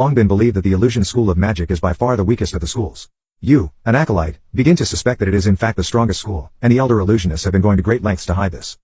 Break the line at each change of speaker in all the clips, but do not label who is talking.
long been believed that the illusion school of magic is by far the weakest of the schools. You, an acolyte, begin to suspect that it is in fact the strongest school, and the elder illusionists have been going to great lengths to hide this.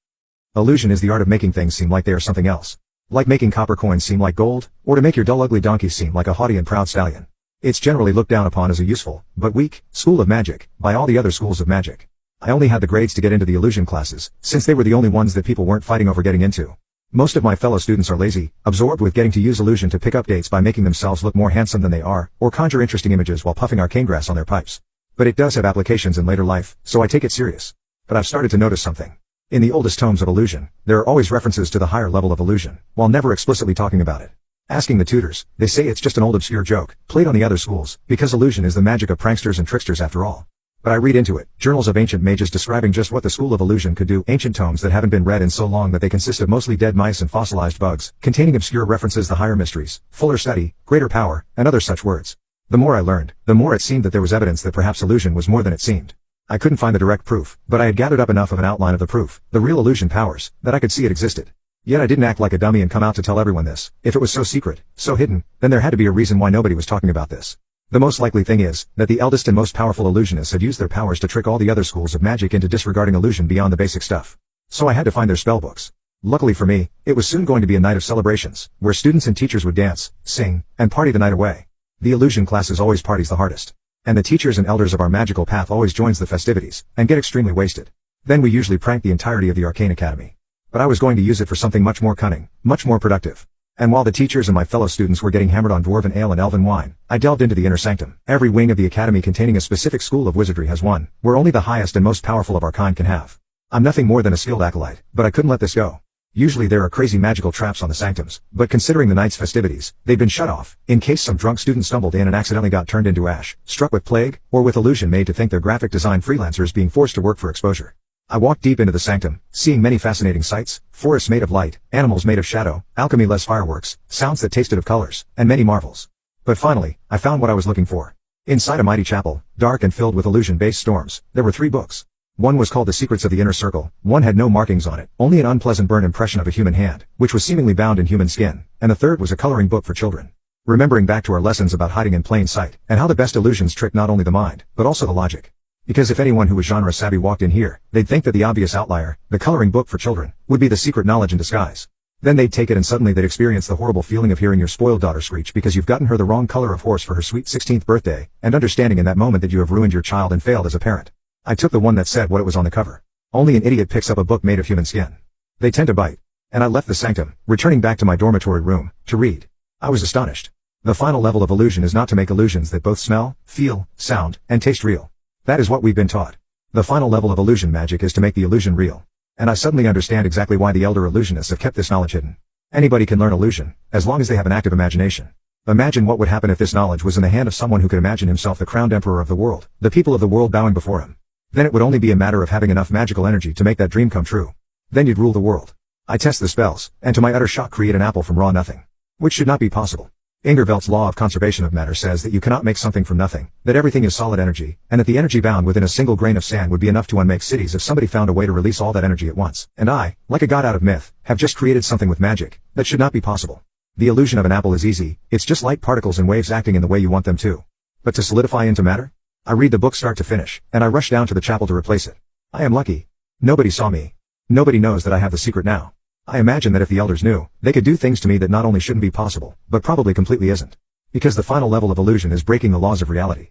Illusion is the art of making things seem like they are something else. Like making copper coins seem like gold, or to make your dull ugly donkey seem like a haughty and proud stallion. It's generally looked down upon as a useful, but weak, school of magic, by all the other schools of magic. I only had the grades to get into the illusion classes, since they were the only ones that people weren't fighting over getting into. Most of my fellow students are lazy, absorbed with getting to use illusion to pick up dates by making themselves look more handsome than they are, or conjure interesting images while puffing arcane grass on their pipes. But it does have applications in later life, so I take it serious. But I've started to notice something. In the oldest tomes of illusion, there are always references to the higher level of illusion, while never explicitly talking about it. Asking the tutors, they say it's just an old obscure joke, played on the other schools, because illusion is the magic of pranksters and tricksters after all. But I read into it, journals of ancient mages describing just what the school of illusion could do, ancient tomes that haven't been read in so long that they consist of mostly dead mice and fossilized bugs, containing obscure references to higher mysteries, fuller study, greater power, and other such words. The more I learned, the more it seemed that there was evidence that perhaps illusion was more than it seemed. I couldn't find the direct proof, but I had gathered up enough of an outline of the proof, the real illusion powers, that I could see it existed. Yet I didn't act like a dummy and come out to tell everyone this. If it was so secret, so hidden, then there had to be a reason why nobody was talking about this. The most likely thing is, that the eldest and most powerful illusionists had used their powers to trick all the other schools of magic into disregarding illusion beyond the basic stuff. So I had to find their spellbooks. Luckily for me, it was soon going to be a night of celebrations, where students and teachers would dance, sing, and party the night away. The illusion classes always parties the hardest. And the teachers and elders of our magical path always joins the festivities, and get extremely wasted. Then we usually prank the entirety of the Arcane Academy. But I was going to use it for something much more cunning, much more productive. And while the teachers and my fellow students were getting hammered on dwarven ale and elven wine, I delved into the inner sanctum. Every wing of the academy containing a specific school of wizardry has one, where only the highest and most powerful of our kind can have. I'm nothing more than a skilled acolyte, but I couldn't let this go. Usually there are crazy magical traps on the sanctums, but considering the night's festivities, they've been shut off, in case some drunk student stumbled in and accidentally got turned into ash, struck with plague, or with illusion made to think they're graphic design freelancers being forced to work for exposure. I walked deep into the sanctum, seeing many fascinating sights, forests made of light, animals made of shadow, alchemy-less fireworks, sounds that tasted of colors, and many marvels. But finally, I found what I was looking for. Inside a mighty chapel, dark and filled with illusion-based storms, there were 3 books. One was called The Secrets of the Inner Circle, one had no markings on it, only an unpleasant burnt impression of a human hand, which was seemingly bound in human skin, and the third was a coloring book for children. Remembering back to our lessons about hiding in plain sight, and how the best illusions trick not only the mind, but also the logic. Because if anyone who was genre savvy walked in here, they'd think that the obvious outlier, the coloring book for children, would be the secret knowledge in disguise. Then they'd take it and suddenly they'd experience the horrible feeling of hearing your spoiled daughter screech because you've gotten her the wrong color of horse for her sweet 16th birthday, and understanding in that moment that you have ruined your child and failed as a parent. I took the one that said what it was on the cover. Only an idiot picks up a book made of human skin. They tend to bite. And I left the sanctum, returning back to my dormitory room, to read. I was astonished. The final level of illusion is not to make illusions that both smell, feel, sound, and taste real. That is what we've been taught. The final level of illusion magic is to make the illusion real. And I suddenly understand exactly why the elder illusionists have kept this knowledge hidden. Anybody can learn illusion, as long as they have an active imagination. Imagine what would happen if this knowledge was in the hand of someone who could imagine himself the crowned emperor of the world, the people of the world bowing before him. Then it would only be a matter of having enough magical energy to make that dream come true. Then you'd rule the world. I test the spells, and to my utter shock create an apple from raw nothing. Which should not be possible. Ingervelt's law of conservation of matter says that you cannot make something from nothing, that everything is solid energy, and that the energy bound within a single grain of sand would be enough to unmake cities if somebody found a way to release all that energy at once. And I, like a god out of myth, have just created something with magic that should not be possible. The illusion of an apple is easy, it's just light particles and waves acting in the way you want them to. But to solidify into matter? I read the book start to finish, and I rush down to the chapel to replace it. I am lucky. Nobody saw me. Nobody knows that I have the secret now. I imagine that if the elders knew, they could do things to me that not only shouldn't be possible, but probably completely isn't. Because the final level of illusion is breaking the laws of reality.